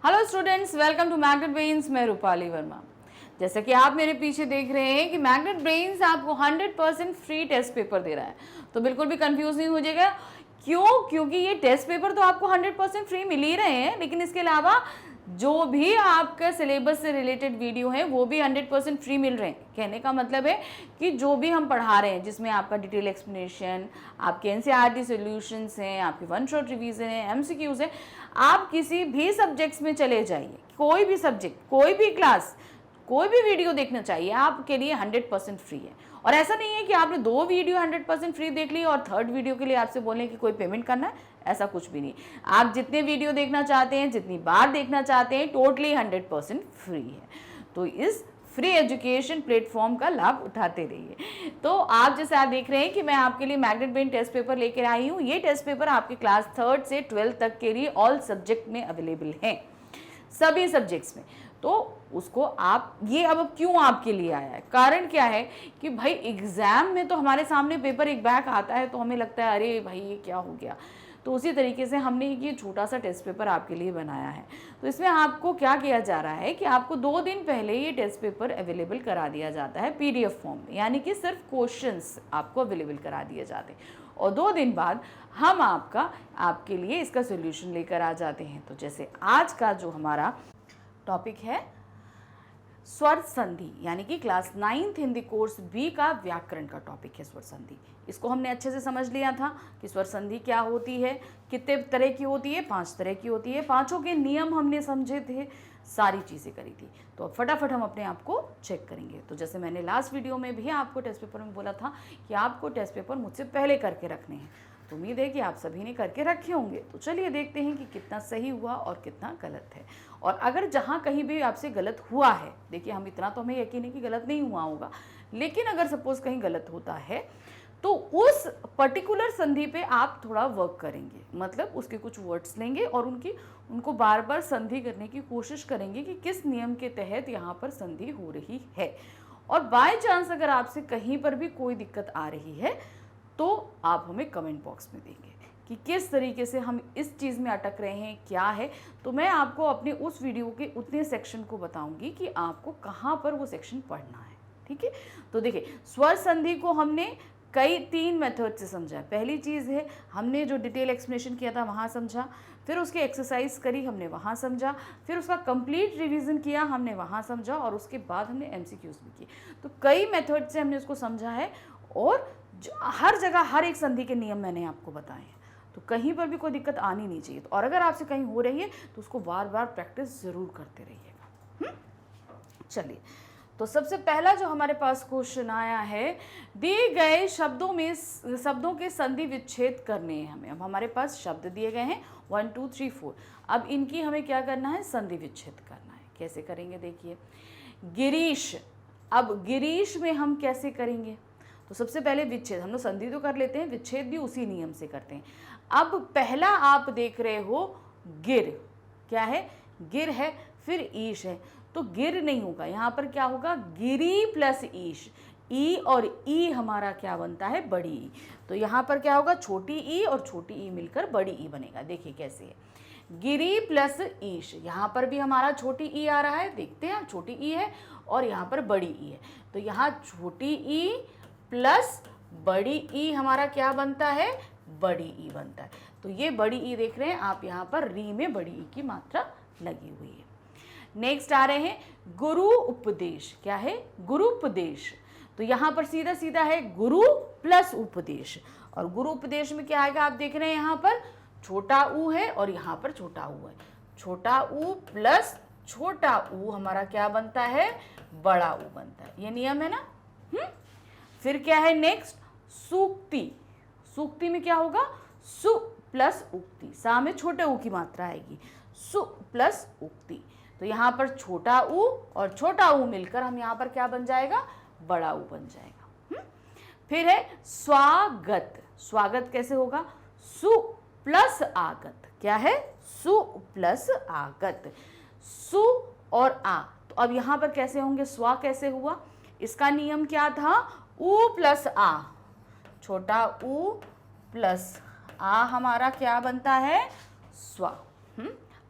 Hello students, welcome to Magnet Brains. मैं रूपाली वर्मा। जैसा कि आप मेरे पीछे देख रहे हैं कि मैग्नेट ब्रेन्स आपको 100% फ्री टेस्ट पेपर दे रहा है, तो बिल्कुल भी कंफ्यूज नहीं हो जाएगा। क्यों? क्योंकि ये टेस्ट पेपर तो आपको 100% फ्री मिल ही रहे हैं, लेकिन इसके अलावा जो भी आपका सिलेबस से रिलेटेड वीडियो है वो भी 100% फ्री मिल रहे हैं। कहने का मतलब है कि जो भी हम पढ़ा रहे हैं, जिसमें आपका डिटेल एक्सप्लेनेशन, आपके एनसीईआरटी सॉल्यूशंस हैं, आपके वन शॉट रिवीजन है, एमसीक्यूज है, आप किसी भी सब्जेक्ट्स में चले जाइए, कोई भी सब्जेक्ट, कोई भी क्लास, कोई भी वीडियो देखना चाहिए, आपके लिए 100% फ्री है। और ऐसा नहीं है कि आपने 2 वीडियो 100% फ्री देख ली और थर्ड वीडियो के लिए आपसे बोलें कि कोई पेमेंट करना है, ऐसा कुछ भी नहीं। आप जितने वीडियो देखना चाहते हैं, जितनी बार देखना चाहते हैं, टोटली 100% फ्री है। तो इस फ्री एजुकेशन प्लेटफॉर्म का लाभ उठाते रहिए। तो आप जैसे आप देख रहे हैं कि मैं आपके लिए मैग्नेट ब्रेन टेस्ट पेपर लेकर आई हूँ। ये टेस्ट पेपर आपके क्लास 3rd से 12th तक के लिए ऑल सब्जेक्ट में अवेलेबल है, सभी सब्जेक्ट्स में। तो उसको आप ये अब क्यों आपके लिए आया है, कारण क्या है कि भाई एग्जाम में तो हमारे सामने पेपर एक बैक आता है तो हमें लगता है अरे भाई ये क्या हो गया। तो उसी तरीके से हमने ये छोटा सा टेस्ट पेपर आपके लिए बनाया है। तो इसमें आपको क्या किया जा रहा है कि आपको 2 दिन पहले ये टेस्ट पेपर अवेलेबल करा दिया जाता है पीडीएफ फॉर्म में, यानी कि सिर्फ क्वेश्चंस आपको अवेलेबल करा दिए जाते हैं और 2 दिन बाद हम आपके लिए इसका सोल्यूशन लेकर आ जाते हैं। तो जैसे आज का जो हमारा टॉपिक है स्वर संधि, यानी कि class 9th Hindi course B का व्याकरण का टॉपिक है स्वर संधि। इसको हमने अच्छे से समझ लिया था कि स्वर संधि क्या होती है, कितने तरह की होती है, 5 तरह की होती है, पांचों के नियम हमने समझे थे, सारी चीज़ें करी थी। तो अब फटाफट हम अपने आप को चेक करेंगे। तो जैसे मैंने लास्ट वीडियो में भी आपको टेस्ट पेपर में बोला था कि आपको टेस्ट पेपर मुझसे पहले करके रखने हैं, तो उम्मीद है कि आप सभी ने करके रखे होंगे। तो चलिए देखते हैं कि कितना सही हुआ और कितना गलत है। और अगर जहाँ कहीं भी आपसे गलत हुआ है, देखिए हम इतना तो हमें यकीन है कि गलत नहीं हुआ होगा, लेकिन अगर सपोज कहीं गलत होता है तो उस पर्टिकुलर संधि पे आप थोड़ा वर्क करेंगे, मतलब उसके कुछ वर्ड्स लेंगे और उनको बार बार संधि करने की कोशिश करेंगे कि किस नियम के तहत यहाँ पर संधि हो रही है। और बाय चांस अगर आपसे कहीं पर भी कोई दिक्कत आ रही है तो आप हमें कमेंट बॉक्स में देंगे कि किस तरीके से हम इस चीज़ में अटक रहे हैं, क्या है। तो मैं आपको अपने उस वीडियो के उतने सेक्शन को बताऊंगी कि आपको कहाँ पर वो सेक्शन पढ़ना है, ठीक है। तो देखिए, स्वर संधि को हमने कई 3 मेथड से समझा है। पहली चीज़ है हमने जो डिटेल एक्सप्लेनेशन किया था वहाँ समझा, फिर उसकी एक्सरसाइज करी हमने वहाँ समझा, फिर उसका कंप्लीट रिवीजन किया हमने वहाँ समझा, और उसके बाद हमने एमसीक्यूज भी किए। तो कई मेथड से हमने उसको समझा है और हर जगह हर एक संधि के नियम मैंने आपको बताए हैं, तो कहीं पर भी कोई दिक्कत आनी नहीं चाहिए। और अगर आपसे कहीं हो रही है तो उसको बार बार प्रैक्टिस ज़रूर करते रहिएगा। चलिए, तो सबसे पहला जो हमारे पास क्वेश्चन आया है, दिए गए शब्दों के संधि विच्छेद करने हैं हमें। अब हमारे पास शब्द दिए गए हैं 1 2 3 4। अब इनकी हमें क्या करना है, संधि विच्छेद करना है। कैसे करेंगे देखिए, गिरीश। अब गिरीश में हम कैसे करेंगे, तो सबसे पहले विच्छेद, हम लोग संधि तो कर लेते हैं, विच्छेद भी उसी नियम से करते हैं। अब पहला आप देख रहे हो गिर, क्या है, गिर है, फिर ईश है, तो गिर नहीं होगा, यहाँ पर क्या होगा, गिरी प्लस ईश। ई और ई हमारा क्या बनता है, बड़ी ई। तो यहाँ पर क्या होगा, छोटी ई और छोटी ई मिलकर बड़ी ई बनेगा। देखिए कैसे है, गिरी प्लस ईश, यहाँ पर भी हमारा छोटी ई आ रहा है, देखते हैं, छोटी ई है और यहाँ पर बड़ी ई है। तो यहाँ छोटी ई प्लस बड़ी ई हमारा क्या बनता है, बड़ी ई बनता है। तो ये बड़ी ई देख रहे हैं आप, यहाँ पर री में बड़ी ई की मात्रा लगी हुई है। नेक्स्ट आ रहे हैं गुरु उपदेश। क्या है, गुरु उपदेश। तो यहाँ पर सीधा सीधा है गुरु प्लस उपदेश, और गुरु उपदेश में क्या आएगा, आप देख रहे हैं यहाँ पर छोटा ऊ है और यहाँ पर छोटा ऊ है। छोटा ऊ प्लस छोटा ऊ हमारा क्या बनता है, बड़ा ऊ बनता है। ये नियम है ना। फिर क्या है नेक्स्ट, सूक्ति। सूक्ति में क्या होगा, सु प्लस उक्ति, सा में छोटे ऊ की मात्रा आएगी, सु प्लस उक्ति। तो यहाँ पर छोटा ऊ और छोटा ऊ मिलकर हम यहाँ पर क्या बन जाएगा, बड़ा ऊ बन जाएगा। फिर है स्वागत। स्वागत कैसे होगा, सु प्लस आगत। क्या है, सु प्लस आगत, सु और आ। तो अब यहाँ पर कैसे होंगे, स्वा कैसे हुआ, इसका नियम क्या था, ऊ प्लस आ, छोटा ऊ प्लस आ हमारा क्या बनता है, स्वा,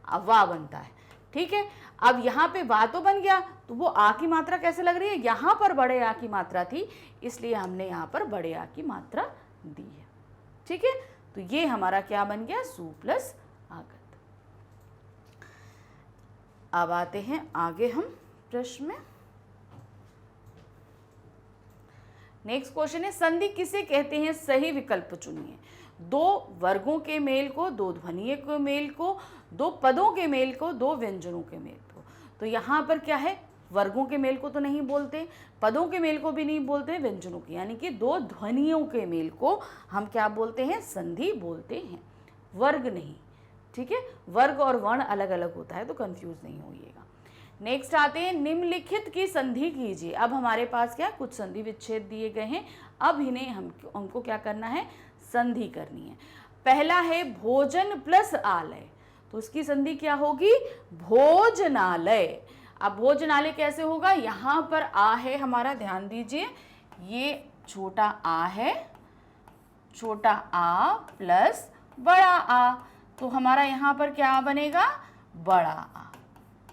वा बनता है। ठीक है। अब यहाँ पे वा तो बन गया, तो वो आ की मात्रा कैसे लग रही है, यहाँ पर बड़े आ की मात्रा थी, इसलिए हमने यहाँ पर बड़े आ की मात्रा दी है। ठीक है, तो ये हमारा क्या बन गया, सु प्लस आगत। अब आते हैं आगे हम प्रश्न में। नेक्स्ट क्वेश्चन है, संधि किसे कहते हैं, सही विकल्प चुनिए। दो वर्गों के मेल को, दो ध्वनियों के मेल को, दो पदों के मेल को, दो व्यंजनों के मेल को। तो यहाँ पर क्या है, वर्गों के मेल को तो नहीं बोलते, पदों के मेल को भी नहीं बोलते, व्यंजनों की, यानी कि दो ध्वनियों के मेल को हम क्या बोलते हैं, संधि बोलते हैं, वर्ग नहीं। ठीक है, वर्ग और वर्ण अलग अलग होता है, तो कंफ्यूज नहीं होइएगा। नेक्स्ट आते हैं, निम्नलिखित की संधि कीजिए। अब हमारे पास क्या, कुछ संधि विच्छेद दिए गए हैं, अब इन्हें हमको क्या करना है, संधि करनी है। पहला है भोजन प्लस आलय, तो उसकी संधि क्या होगी, भोजनालय। अब भोजनालय कैसे होगा, यहाँ पर आ है हमारा, ध्यान दीजिए, ये छोटा आ है, छोटा आ प्लस बड़ा आ, तो हमारा यहाँ पर क्या बनेगा, बड़ा आ।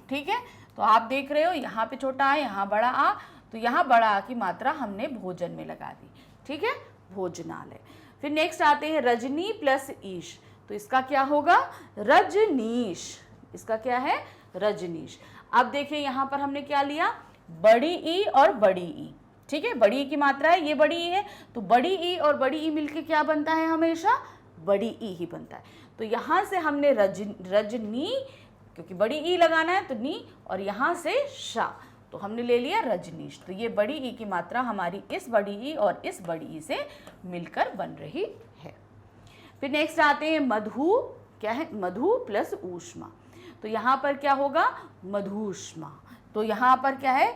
ठीक है, तो आप देख रहे हो यहाँ पे छोटा आ, यहाँ बड़ा आ, तो यहाँ बड़ा आ की मात्रा हमने भोजन में लगा दी। ठीक है, भोजनालय। फिर नेक्स्ट आते हैं रजनी प्लस ईश, तो इसका क्या होगा, रजनीश। इसका क्या है, रजनीश। अब देखिए यहाँ पर हमने क्या लिया, बड़ी ई और बड़ी ई। ठीक है, बड़ी ई की मात्रा है, ये बड़ी ई है, तो बड़ी ई और बड़ी ई मिलके क्या बनता है, हमेशा बड़ी ई ही बनता है। तो यहाँ से हमने रजनी, क्योंकि बड़ी ई लगाना है तो नी, और यहाँ से शा, तो हमने ले लिया रजनीश। तो ये बड़ी ई की मात्रा हमारी इस बड़ी ई और इस बड़ी ई से मिलकर बन रही है। फिर नेक्स्ट आते हैं मधु, क्या है, मधु प्लस ऊष्मा, तो यहाँ पर क्या होगा, मधुष्मा। तो यहाँ पर क्या है,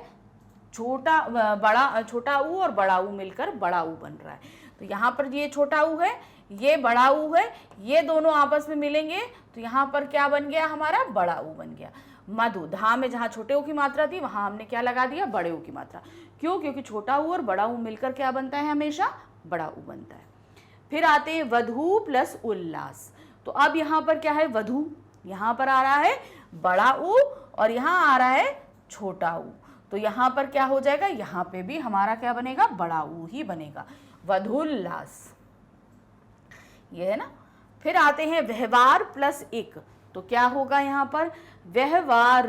छोटा बड़ा, छोटा ऊ और बड़ा ऊ मिलकर बड़ा ऊ बन रहा है। तो यहाँ पर ये छोटा ऊ है, ये बड़ा ऊ है, ये दोनों आपस में मिलेंगे, तो यहाँ पर क्या बन गया, हमारा बड़ा ऊ बन गया। मधु, धा में जहाँ छोटे ऊ की मात्रा थी वहाँ हमने क्या लगा दिया, बड़े ऊ की मात्रा। क्यों, क्योंकि छोटा ऊ और बड़ा ऊ मिलकर क्या बनता है, हमेशा बड़ा ऊ बनता है। फिर आते हैं वधु प्लस उल्लास, तो अब यहाँ पर क्या है, वधु, यहाँ पर आ रहा है बड़ा ऊ और यहाँ आ रहा है छोटा ऊ, तो यहाँ पर क्या हो जाएगा, यहाँ पे भी हमारा क्या बनेगा, बड़ा ऊ ही बनेगा, वधुल्लास, ये है ना। फिर आते हैं व्यवहार प्लस इक, तो क्या होगा यहाँ पर, व्यवहार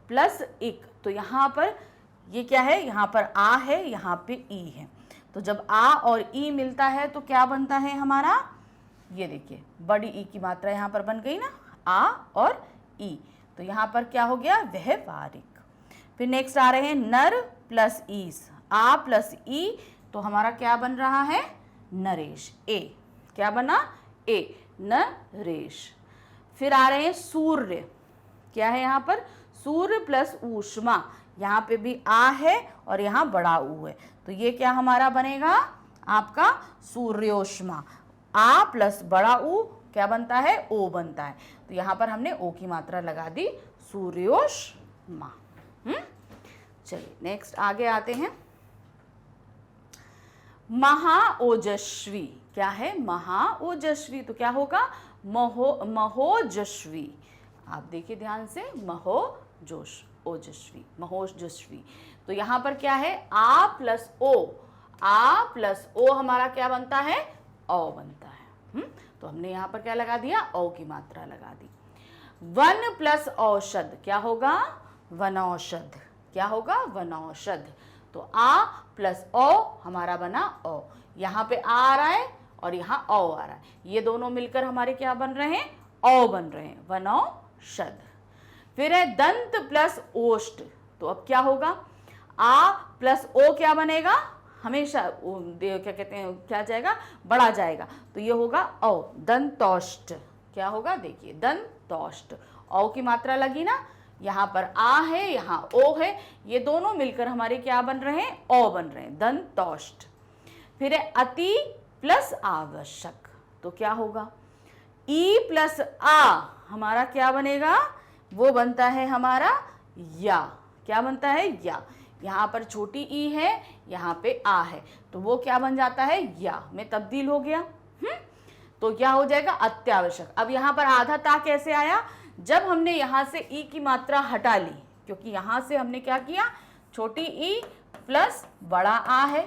प्लस इक, तो यहाँ पर ये क्या है, यहाँ पर आ है, यहाँ पे ई है, तो जब आ और ई मिलता है तो क्या बनता है हमारा, ये देखिए बड़ी ई की मात्रा यहाँ पर बन गई ना, आ और ई, तो यहाँ पर क्या हो गया, व्यवहारिक। फिर नेक्स्ट आ रहे हैं नर प्लस ईस, आ प्लस ई, तो हमारा क्या बन रहा है, नरेश, ए, क्या बना, ए, नरेश। फिर आ रहे हैं सूर्य, क्या है यहाँ पर, सूर्य प्लस ऊष्मा, यहाँ पे भी आ है और यहाँ बड़ा ऊ है, तो ये क्या हमारा बनेगा, आपका सूर्योष्मा। आ प्लस बड़ा ऊ क्या बनता है, ओ बनता है, तो यहाँ पर हमने ओ की मात्रा लगा दी, सूर्योष्मा। चलिए नेक्स्ट आगे आते हैं, महाओजस्वी, क्या है, महाओजस्वी, तो क्या होगा, महोजस्वी। आप देखिए ध्यान से, ओजस्वी, महोजस्वी, तो यहाँ पर क्या है, आ प्लस ओ, आ प्लस ओ हमारा क्या बनता है, औ बनता है। तो हमने यहाँ पर क्या लगा दिया, औ की मात्रा लगा दी। वन प्लस औषध, क्या होगा, वनौषध, क्या होगा, वनौषध, तो आ प्लस ओ हमारा बना ओ, यहाँ पे आ रहा है और यहाँ औ आ रहा है, ये दोनों मिलकर हमारे क्या बन रहे हैं, औ बन रहे हैं, वनौषध। फिर है दंत प्लस ओष्ठ, तो अब क्या होगा, आ प्लस ओ क्या बनेगा, हमेशा क्या कहते हैं, क्या जाएगा, बड़ा जाएगा, तो ये होगा औ, दंतौष्ठ, क्या होगा, देखिए दंतौष्ठ, औ की मात्रा लगी ना, यहाँ पर आ है, यहाँ ओ है, ये दोनों मिलकर हमारे क्या बन रहे हैं, औ बन रहे हैं, दंतौष्ठ। फिर है अति प्लस आवश्यक, तो क्या होगा, ई प्लस आ हमारा क्या बनेगा, वो बनता है हमारा या, क्या बनता है, या, यहाँ पर छोटी ई है, यहाँ पे आ है, तो वो क्या बन जाता है, या में तब्दील हो गया। तो क्या हो जाएगा, अत्यावश्यक। अब यहाँ पर आधा ता कैसे आया, जब हमने यहाँ से ई की मात्रा हटा ली, क्योंकि यहाँ से हमने क्या किया, छोटी ई प्लस बड़ा आ है,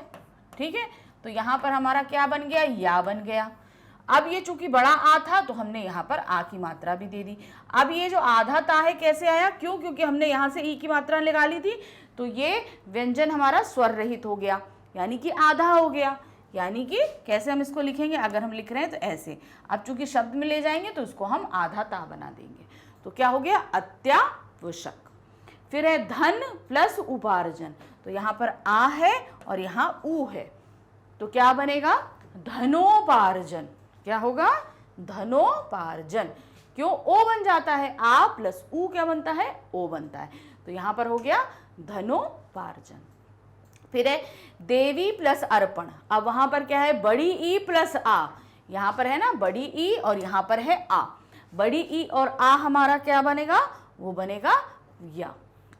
ठीक है, तो यहाँ पर हमारा क्या बन गया, या बन गया। अब ये चूंकि बड़ा आ था तो हमने यहाँ पर आ की मात्रा भी दे दी। अब ये जो आधा ता है कैसे आया, क्यों, क्योंकि हमने यहाँ से ई की मात्रा लगा ली थी, तो ये व्यंजन हमारा स्वर रहित हो गया, यानी कि आधा हो गया। यानी कि कैसे हम इसको लिखेंगे, अगर हम लिख रहे हैं तो ऐसे, अब चूंकि शब्द में ले जाएंगे तो इसको हम आधा ता बना देंगे, तो क्या हो गया, अत्यावश्यक। फिर है धन प्लस उपार्जन, तो यहाँ पर आ है और यहाँ ऊ है, तो क्या बनेगा, धनोपार्जन। क्या होगा, धनोपार्जन। क्यों, ओ बन जाता है, आ प्लस ऊ क्या बनता है, ओ बनता है, तो यहाँ पर हो गया धनोपार्जन। फिर है देवी प्लस अर्पण, अब वहां पर क्या है, बड़ी ई प्लस आ, यहाँ पर है ना बड़ी ई और यहाँ पर है आ, बड़ी ई और आ हमारा क्या बनेगा, वो बनेगा या।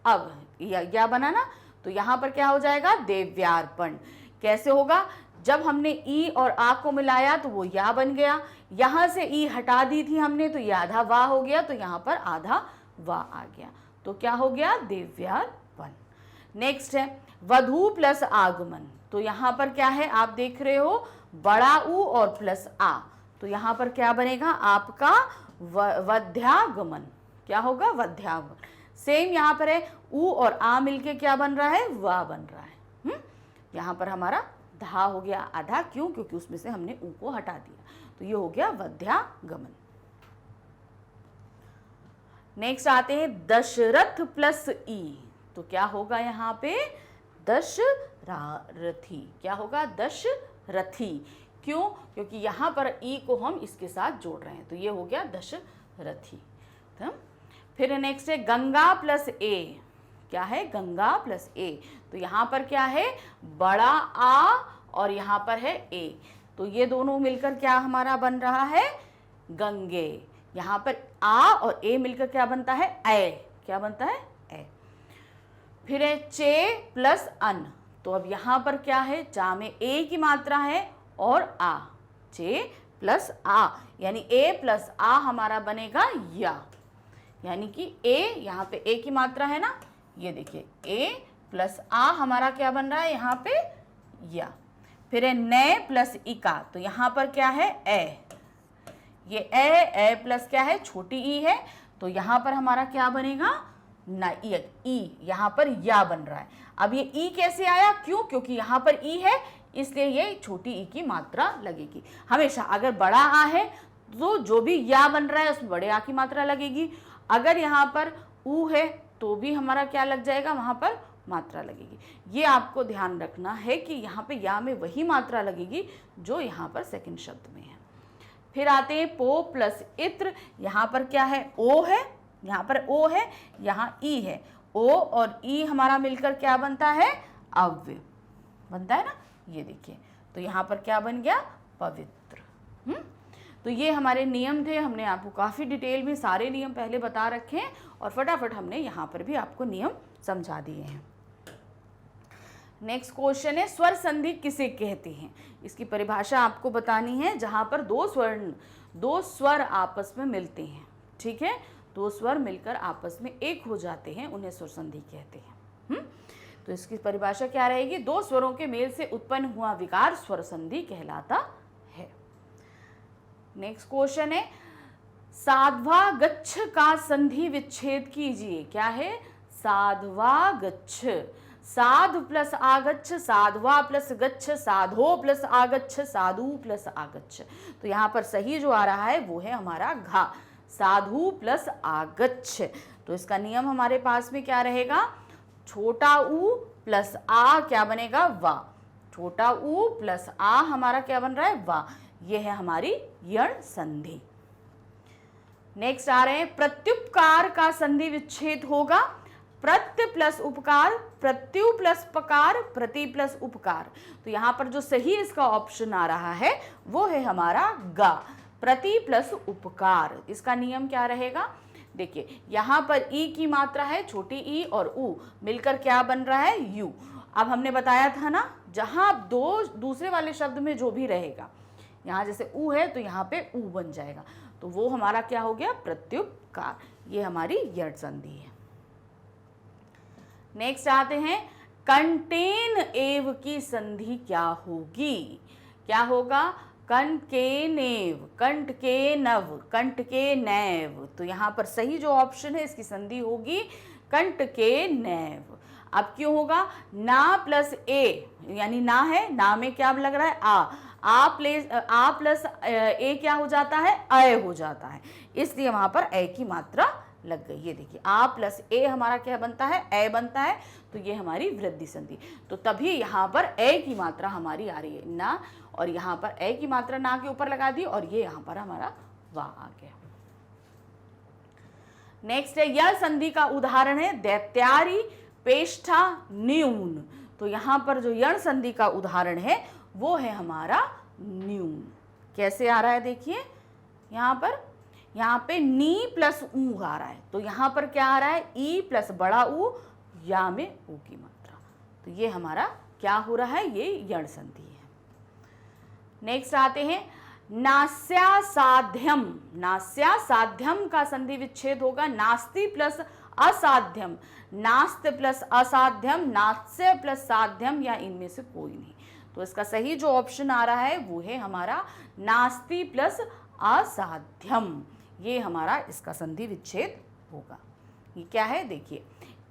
अब या बना ना, तो यहाँ पर क्या हो जाएगा, देव्यार्पण। कैसे होगा, जब हमने ई और आ को मिलाया तो वो या बन गया, यहाँ से ई हटा दी थी हमने तो ये आधा वा हो गया, तो यहाँ पर आधा वा आ गया, तो क्या हो गया, देव्यार्पण। नेक्स्ट है वधू प्लस आगमन, तो यहाँ पर क्या है, आप देख रहे हो बड़ा ऊ और प्लस आ, तो यहाँ पर क्या बनेगा, आपका वध्यागमन। क्या होगा, वध्यागमन। सेम यहाँ पर है ऊ और आ मिलके क्या बन रहा है, वा बन रहा है। यहाँ पर हमारा धा हो गया आधा, क्यों, क्योंकि उसमें से हमने ऊ को हटा दिया, तो ये हो गया वध्यागमन। नेक्स्ट आते हैं दशरथ प्लस ई, तो क्या होगा यहाँ पे, दशरथी। क्या होगा, दशरथी। क्यों, क्योंकि यहाँ पर ई को हम इसके साथ जोड़ रहे हैं, तो ये हो गया दशरथी। फिर नेक्स्ट है गंगा प्लस ए, क्या है, गंगा प्लस ए, तो यहाँ पर क्या है, बड़ा आ और यहाँ पर है ए, तो ये दोनों मिलकर क्या हमारा बन रहा है, गंगे। यहाँ पर आ और ए मिलकर क्या बनता है, ए। क्या बनता है, ए। फिर है चे प्लस अन, तो अब यहाँ पर क्या है, चा में ए की मात्रा है और आ, चे प्लस आ, यानी ए प्लस आ हमारा बनेगा या, यानी कि ए, यहाँ पे ए की मात्रा है ना, ये देखिए ए प्लस आ हमारा क्या बन रहा है, यहाँ पे या। फिर है ने प्लस इका, तो यहाँ पर क्या है, ए, ये ए प्लस क्या है, छोटी ई है, तो यहाँ पर हमारा क्या बनेगा, ना ई, यहाँ पर या बन रहा है। अब ये ई कैसे आया, क्यों, क्योंकि यहाँ पर ई है, इसलिए ये छोटी ई की मात्रा लगेगी। हमेशा अगर बड़ा आ है तो जो भी या बन रहा है उसमें बड़े आ की मात्रा लगेगी, अगर यहाँ पर ऊ है तो भी हमारा क्या लग जाएगा, वहाँ पर मात्रा लगेगी। ये आपको ध्यान रखना है कि यहाँ पे या में वही मात्रा लगेगी जो यहाँ पर सेकंड शब्द में है। फिर आते हैं पो प्लस इत्र, यहाँ पर क्या है, ओ है, यहाँ पर ओ है, यहाँ ई है, ओ और ई हमारा मिलकर क्या बनता है, अव्यय बनता है ना, ये देखिए, तो यहाँ पर क्या बन गया, पवित्र। तो ये हमारे नियम थे, हमने आपको काफ़ी डिटेल में सारे नियम पहले बता रखे हैं और फटाफट हमने यहाँ पर भी आपको नियम समझा दिए हैं। नेक्स्ट क्वेश्चन है स्वर संधि किसे कहते हैं, इसकी परिभाषा आपको बतानी है। जहाँ पर दो स्वर आपस में मिलते हैं, ठीक है, दो स्वर मिलकर आपस में एक हो जाते हैं, उन्हें स्वर संधि कहते हैं। तो इसकी परिभाषा क्या रहेगी, दो स्वरों के मेल से उत्पन्न हुआ विकार स्वर संधि कहलाता है। नेक्स्ट क्वेश्चन है साध्वा गच्छ का संधि विच्छेद कीजिए। क्या है, साध्वा गच्छ, साधु प्लस आगच्छ, साध्वा प्लस गच्छ, साधो प्लस आगच्छ, साधु प्लस आगच्छ। तो यहाँ पर सही जो आ रहा है वो है हमारा घा, साधु प्लस आगच्छ। तो इसका नियम हमारे पास में क्या रहेगा, छोटा ऊ प्लस आ क्या बनेगा, वा, छोटा ऊ प्लस आ हमारा क्या बन रहा है, वा। ये है हमारी यण संधि। नेक्स्ट आ रहे हैं प्रत्युपकार का संधि विच्छेद होगा, प्रत्य प्लस उपकार, प्रत्यु प्लस पकार, प्रति प्लस उपकार। तो यहाँ पर जो सही इसका ऑप्शन आ रहा है वो है हमारा गा, प्रति प्लस उपकार। इसका नियम क्या रहेगा, देखिए यहाँ पर ई की मात्रा है, छोटी ई और ऊ मिलकर क्या बन रहा है, यू। अब हमने बताया था ना, जहाँ दो दूसरे वाले शब्द में जो भी रहेगा, यहाँ जैसे ऊ है तो यहाँ पे ऊ बन जाएगा, तो वो हमारा क्या हो गया, प्रत्युपकार। ये हमारी यण संधि है। नेक्स्ट आते हैं, कंटेन एव की संधि क्या होगी? क्या होगा? कंट के नेव, कंट के नव, कंट के नैव। तो यहाँ पर सही जो ऑप्शन है इसकी संधि होगी कंट के नैव। अब क्यों होगा? ना प्लस ए, यानी ना है, ना में क्या लग रहा है? आ प्लस ए क्या हो जाता है? अय हो जाता है, इसलिए वहां पर ए की मात्रा लग गई। ये देखिए, आ प्लस ए हमारा क्या बनता है? ए बनता है, तो ये हमारी वृद्धि संधि। तो तभी यहाँ पर ए की मात्रा हमारी आ रही है ना, और यहाँ पर ए की मात्रा ना के ऊपर लगा दी, और ये यहाँ पर हमारा वाह आ गया। नेक्स्ट है, यह संधि का उदाहरण है दैत्यारी पेष्ठा न्यून। तो यहाँ पर जो यण संधि का उदाहरण है वो है हमारा न्यून। कैसे आ रहा है? देखिए यहाँ पे नी प्लस ऊ आ रहा है, तो यहाँ पर क्या आ रहा है? ई प्लस बड़ा ऊ, या में ऊ की मात्रा। तो ये हमारा क्या हो रहा है? ये यण संधि है। नेक्स्ट आते हैं, नास्यासाध्यम। नास्यासाध्यम का संधि विच्छेद होगा नास्ति प्लस असाध्यम, नास्त प्लस असाध्यम, नास्य प्लस साध्यम, या इनमें से कोई नहीं। तो इसका सही जो ऑप्शन आ रहा है वो है हमारा नास्ति प्लस असाध्यम। ये हमारा इसका संधि विच्छेद होगा। ये क्या है? देखिए,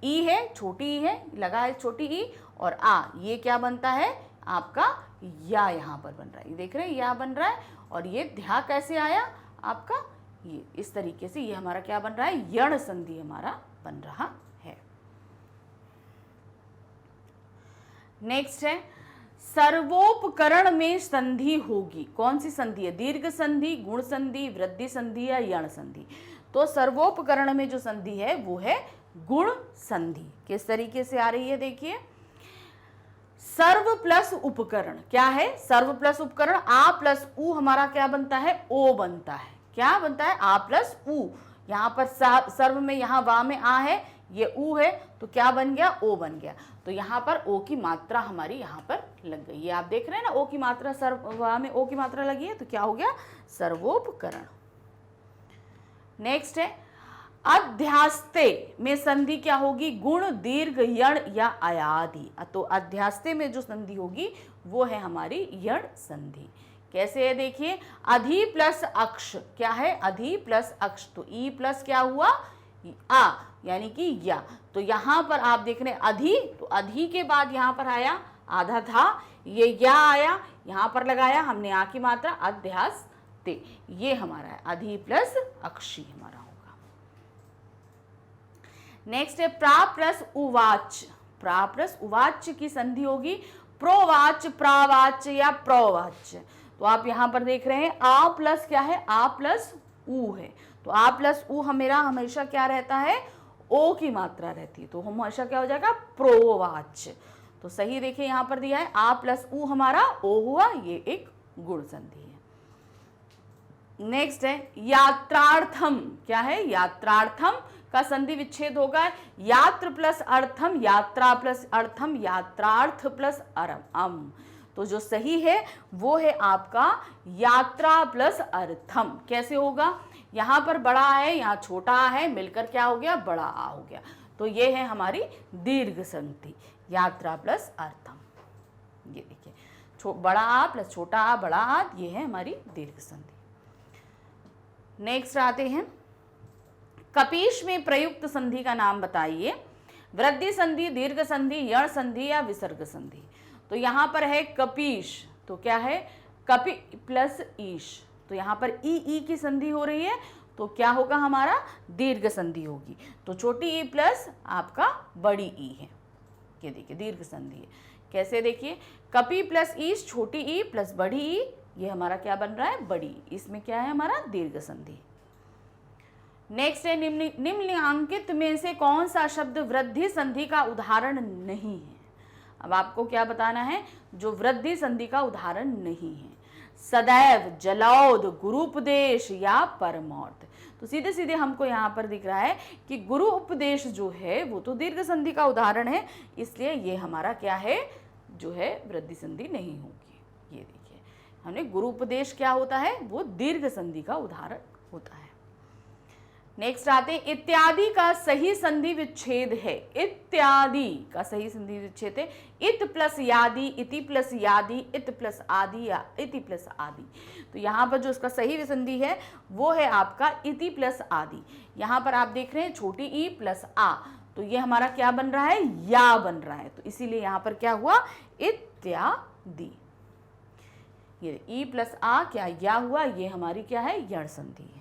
ई है, छोटी ई है, लगा है छोटी ई, और आ, ये क्या बनता है आपका? या यहाँ पर बन रहा है, ये देख रहे हैं, या बन रहा है। और ये ध्या कैसे आया आपका? ये इस तरीके से ये हमारा क्या बन रहा है? यण संधि हमारा बन रहा है। नेक्स्ट है, सर्वोपकरण में संधि होगी। कौन सी संधि है? दीर्घ संधि, गुण संधि, वृद्धि संधि या यण संधि? तो सर्वोपकरण में जो संधि है वो है गुण संधि। किस तरीके से आ रही है? देखिए, सर्व प्लस उपकरण क्या है? सर्व प्लस उपकरण, आ प्लस उ हमारा क्या बनता है? ओ बनता है। क्या बनता है? आ प्लस उ। यहाँ पर सर्व में, यहाँ वा में आ है, ये उ है, तो क्या बन गया? ओ बन गया। तो यहाँ पर ओ की मात्रा हमारी यहाँ पर लग गई। ये आप देख रहे हैं ना, ओ की मात्रा, सर्व वा में ओ की मात्रा लगी है, तो क्या हो गया? सर्वोपकरण। नेक्स्ट है, अध्यास्ते में संधि क्या होगी? गुण, दीर्घ, यण या अयादि। तो अध्यास्ते में जो संधि होगी वो है हमारी यण संधि। कैसे है? देखिए, अधि प्लस अक्ष क्या है? अधि प्लस अक्ष, तो ई प्लस क्या हुआ? आ, यानी कि या। तो यहाँ पर आप देख रहे हैं अधि, तो अधि के बाद यहाँ पर आया आधा था, ये या आया, यहाँ पर लगाया हमने आ की मात्रा, अध्यास्ते। ये हमारा है अधि प्लस अक्षी हमारा होगा। नेक्स्ट है, प्रा प्लस उवाच। प्रा प्लस उवाच की संधि होगी प्रोवाच, प्रावाच या प्रोवाच। तो आप यहाँ पर देख रहे हैं आ प्लस क्या है? आ प्लस ऊ है, तो आ प्लस ऊ मेरा हमेशा क्या रहता है? ओ की मात्रा रहती है, तो हमेशा क्या हो जाएगा? प्रोवाच। तो सही देखिए यहाँ पर दिया है आ प्लस ऊ हमारा ओ हुआ, ये एक गुण संधि है। नेक्स्ट है, यात्रार्थम क्या है? यात्रार्थम का संधि विच्छेद होगा यात्र प्लस अर्थम, यात्रा प्लस अर्थम, यात्रार्थ प्लस अम। तो जो सही है वो है आपका यात्रा प्लस अर्थम। कैसे होगा? यहाँ पर बड़ा है, यहाँ छोटा है, मिलकर क्या हो गया? बड़ा आ हो गया। तो ये है हमारी दीर्घ संधि, यात्रा प्लस अर्थम। ये देखिए, बड़ा आ प्लस छोटा आ, बड़ा आ, ये है हमारी दीर्घ संधि। नेक्स्ट आते हैं, कपीश में प्रयुक्त संधि का नाम बताइए। वृद्धि संधि, दीर्घ संधि, यण संधि या विसर्ग संधि। तो यहाँ पर है कपीश, तो क्या है? कपि प्लस ईश, तो यहाँ पर ई की संधि हो रही है, तो क्या होगा हमारा? दीर्घ संधि होगी। तो छोटी ई प्लस आपका बड़ी ई है, ये देखिए दीर्घ संधि है। कैसे? देखिए, कपि प्लस ईश, छोटी ई प्लस बड़ी ई, ये हमारा क्या बन रहा है? बड़ी। इसमें क्या है हमारा? दीर्घ संधि। नेक्स्ट है, निम्नलिखित में से कौन सा शब्द वृद्धि संधि का उदाहरण नहीं है? अब आपको क्या बताना है? जो वृद्धि संधि का उदाहरण नहीं है। सदैव, जलौद, गुरुपदेश या परमौर्त। तो सीधे सीधे हमको यहाँ पर दिख रहा है कि गुरु उपदेश जो है वो तो दीर्घ संधि का उदाहरण है, इसलिए ये हमारा क्या है? जो है वृद्धि संधि नहीं होगी। ये देखिए, हमने गुरु उपदेश क्या होता है? वो दीर्घ संधि का उदाहरण होता है। नेक्स्ट आते हैं इत्यादि का सही संधि विच्छेद है। इत्यादि का सही संधि विच्छेद है इत प्लस यादि, इति प्लस यादि, इत प्लस आदि या इति प्लस आदि। तो यहाँ पर जो इसका सही संधि है वो है आपका इति प्लस आदि। यहाँ पर आप देख रहे हैं छोटी ई प्लस आ, तो ये हमारा क्या बन रहा है, या बन रहा है। तो इसीलिए यहाँ पर क्या हुआ, इत्यादि। ये ई प्लस आ क्या या हुआ, ये हमारी क्या है, यण संधि है।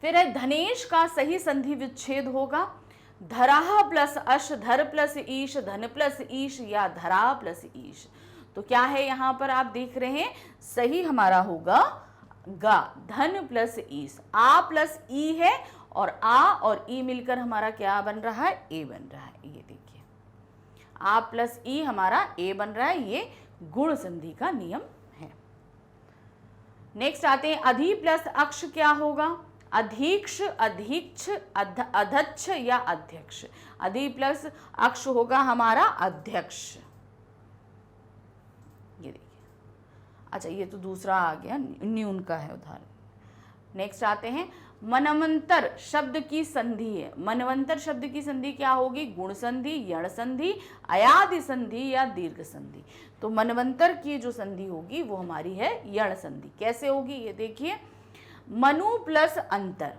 फिर है धनेश का सही संधि विच्छेद होगा धराह प्लस अश, धर प्लस ईश, धन प्लस ईश या धरा प्लस ईश। तो क्या है यहाँ पर आप देख रहे हैं, सही हमारा होगा गा, धन प्लस ईश। आ प्लस ई है और आ और ई मिलकर हमारा क्या बन रहा है, ए बन रहा है। ये देखिए आ प्लस ई हमारा ए बन रहा है, ये गुण संधि का नियम है। नेक्स्ट आते हैं अधि प्लस अक्ष क्या होगा, अधीक्ष, अधीक्ष, अध्यक्ष या अध्यक्ष। अधि प्लस अक्ष होगा हमारा अध्यक्ष। ये देखिए, अच्छा ये तो दूसरा आ गया, न्यून का है उदाहरण। नेक्स्ट आते हैं मनवंतर शब्द की संधि है। मनवंतर शब्द की संधि क्या होगी, गुण संधि, यण संधि, अयादि संधि या दीर्घ संधि। तो मनवंतर की जो संधि होगी वो हमारी है यण संधि। कैसे होगी, ये देखिए, मनु प्लस अंतर,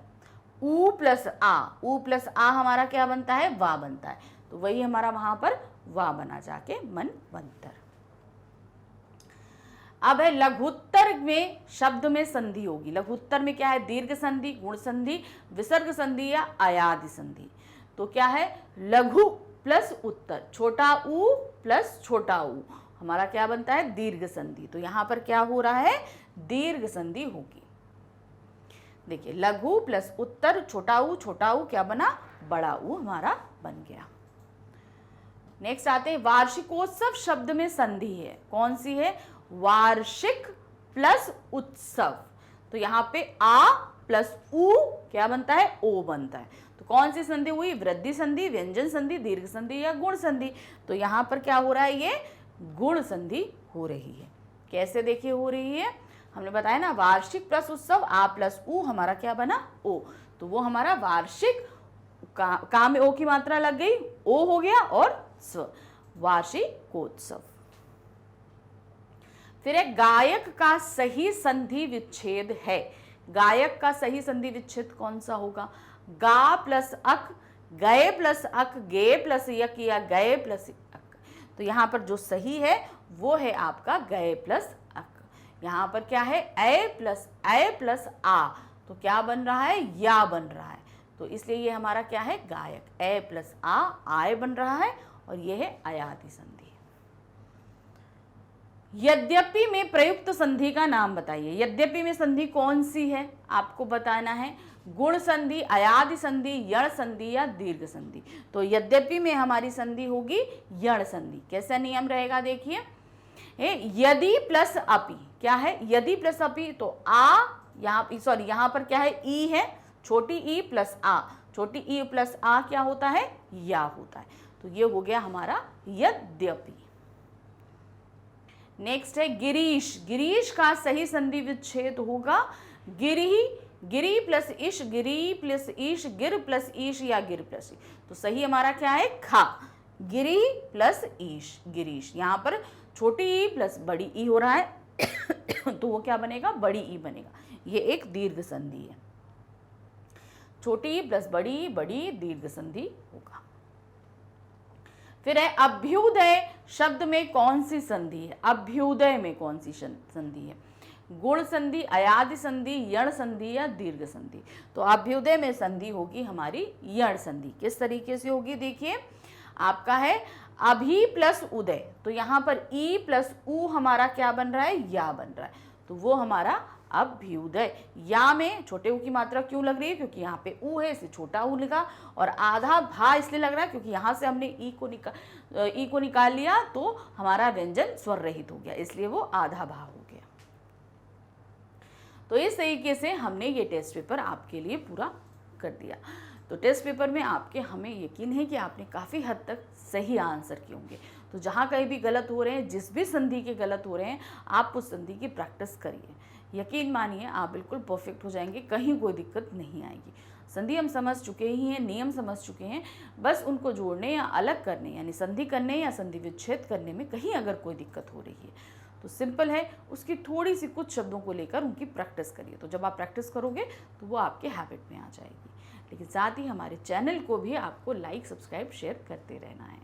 ऊ प्लस आ, ऊ प्लस आ हमारा क्या बनता है, वा बनता है। तो वही हमारा वहां पर वा बना जाके मनवंतर। अब है लघुत्तर में शब्द में संधि होगी। लघुत्तर में क्या है, दीर्घ संधि, गुण संधि, विसर्ग संधि या अयादि संधि। तो क्या है, लघु प्लस उत्तर, छोटा ऊ प्लस छोटा ऊ हमारा क्या बनता है, दीर्घ संधि। तो यहां पर क्या हो रहा है, दीर्घ संधि होगी। देखिए लघु प्लस उत्तर, छोटा ऊ क्या बना, बड़ा ऊ हमारा बन गया। नेक्स्ट आते हैं वार्षिकोत्सव शब्द में संधि है। कौन सी है, वार्षिक प्लस उत्सव। तो यहाँ पे आ प्लस ऊ क्या बनता है, ओ बनता है। तो कौन सी संधि हुई, वृद्धि संधि, व्यंजन संधि, दीर्घ संधि या गुण संधि। तो यहाँ पर क्या हो रहा है, ये गुण संधि हो रही है। कैसे देखिए हो रही है, हमने बताया ना, वार्षिक प्लस उत्सव, आ प्लस ऊ हमारा क्या बना, ओ। तो वो हमारा वार्षिक का में ओ की मात्रा लग गई, ओ हो गया और स्व, वार्षिकोत्सव। फिर एक गायक का सही संधि विच्छेद है। गायक का सही संधि विच्छेद कौन सा होगा, गा प्लस अक, गए प्लस अक, गे प्लस यक या गए प्लस अक। तो यहाँ पर जो सही है वो है आपका गए प्लस अक। यहाँ पर क्या है, ए प्लस आ, तो क्या बन रहा है, या बन रहा है। तो इसलिए ये हमारा क्या है, गायक, ए प्लस आ, आय बन रहा है और ये है अयादि संधि। यद्यपि में प्रयुक्त संधि का नाम बताइए। यद्यपि में संधि कौन सी है आपको बताना है, गुण संधि, अयादि संधि, यण संधि या दीर्घ संधि। तो यद्यपि में हमारी संधि होगी यण संधि। कैसा नियम रहेगा देखिए, यदि प्लस अपि क्या है, यदि प्लस अपि, तो आ यहाँ पर क्या है, ई है, छोटी ई प्लस आ, छोटी ई प्लस आ क्या होता है, या होता है। तो ये हो गया हमारा यद्यपि। नेक्स्ट है गिरीश। गिरीश का सही संधि विच्छेद होगा गिरी, गिरी प्लस इश, गिरी प्लस ईश, गिर प्लस ईश या गिर प्लस ईश। तो सही हमारा क्या है, खा, गिरी प्लस ईश, गिरीश। यहाँ पर छोटी ई प्लस बड़ी ई हो रहा है तो वो क्या बनेगा, बड़ी ई बनेगा। ये एक दीर्घ संधि है, छोटी ई प्लस बड़ी, बड़ी दीर्घ संधि होगा। फिर है अभ्युदय शब्द में कौन सी संधि है, अभ्युदय में कौन सी संधि है, गुण संधि, अयादि संधि, यण संधि या दीर्घ संधि। तो अभ्युदय में संधि होगी हमारी यण संधि। किस तरीके से होगी देखिए, आपका है अभि प्लस उदय, तो यहाँ पर ई प्लस ऊ हमारा क्या बन रहा है, या बन रहा है। तो वो हमारा अभ्युदय। या में छोटे ऊ की मात्रा क्यों लग रही है, क्योंकि यहाँ पे ऊ है इसलिए छोटा ऊ लिखा, और आधा भा इसलिए लग रहा है क्योंकि यहाँ से हमने ई को निकाल लिया तो हमारा व्यंजन स्वर रहित हो गया, इसलिए वो आधा भा हो गया। तो इस तरीके से हमने ये टेस्ट पेपर आपके लिए पूरा कर दिया। तो टेस्ट पेपर में आपके, हमें यकीन है कि आपने काफ़ी हद तक सही आंसर किए होंगे। तो जहाँ कहीं भी गलत हो रहे हैं, जिस भी संधि के गलत हो रहे हैं, आप उस संधि की प्रैक्टिस करिए। यकीन मानिए आप बिल्कुल परफेक्ट हो जाएंगे, कहीं कोई दिक्कत नहीं आएगी। संधि हम समझ चुके ही हैं, नियम समझ चुके हैं, बस उनको जोड़ने या अलग करने यानी संधि करने या संधि विच्छेद करने में कहीं अगर कोई दिक्कत हो रही है तो सिंपल है, उसकी थोड़ी सी कुछ शब्दों को लेकर उनकी प्रैक्टिस करिए। तो जब आप प्रैक्टिस करोगे तो वो आपके हैबिट में आ जाएगी। लेकिन साथ ही हमारे चैनल को भी आपको लाइक, सब्सक्राइब, शेयर करते रहना है,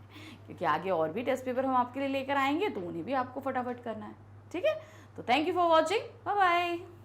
क्योंकि आगे और भी टेस्ट पेपर हम आपके लिए लेकर आएंगे तो उन्हें भी आपको फटाफट करना है। ठीक है, तो thank you for watching, bye bye.